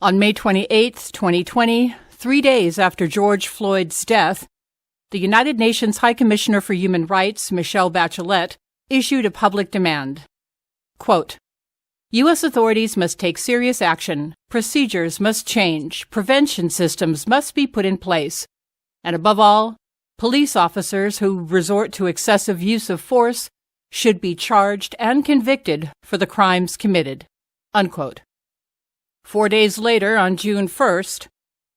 On May 28, 2020, 3 days after George Floyd's death, the United Nations High Commissioner for Human Rights, Michelle Bachelet, issued a public demand. Quote, U.S. authorities must take serious action, procedures must change, prevention systems must be put in place, and above all, police officers who resort to excessive use of force should be charged and convicted for the crimes committed. Unquote. 4 days later, on June 1st,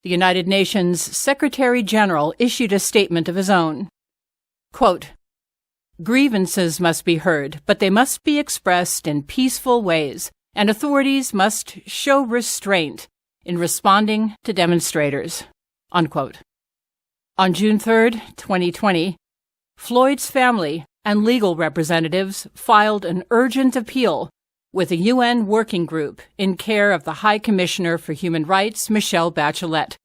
the United Nations Secretary General issued a statement of his own. Quote, grievances must be heard, but they must be expressed in peaceful ways, and authorities must show restraint in responding to demonstrators. Unquote. On June 3rd, 2020, Floyd's family and legal representatives filed an urgent appeal with a UN working group in care of the High Commissioner for Human Rights, Michelle Bachelet.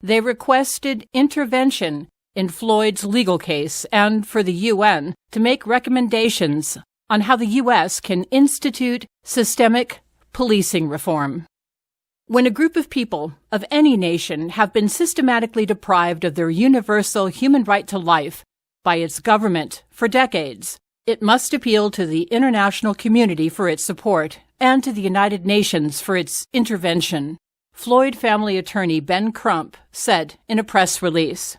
They requested intervention in Floyd's legal case and for the UN to make recommendations on how the U.S. can institute systemic policing reform. When a group of people of any nation have been systematically deprived of their universal human right to life by its government for decades, it must appeal to the international community for its support and to the United Nations for its intervention, Floyd family attorney Ben Crump said in a press release.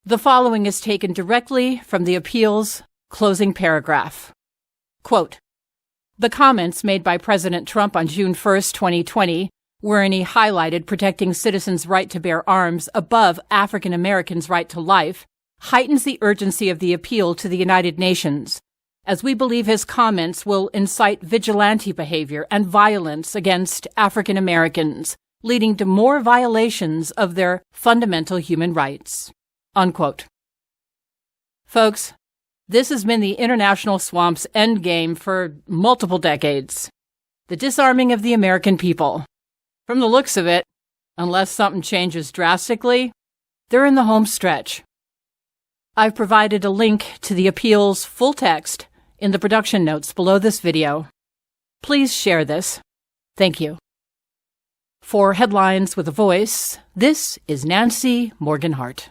The following is taken directly from the appeal's closing paragraph. Quote, the comments made by President Trump on June 1, 2020, wherein he highlighted protecting citizens' right to bear arms above African Americans' right to life, heightens the urgency of the appeal to the United Nations, as we believe his comments will incite vigilante behavior and violence against African Americans, leading to more violations of their fundamental human rights. Unquote. Folks, this has been the international swamp's endgame for multiple decades. The disarming of the American people. From the looks of it, unless something changes drastically, they're in the home stretch. I've provided a link to the appeal's full text in the production notes below this video. Please share this. Thank you. For Headlines with a Voice, this is Nancy Morgan-Hart.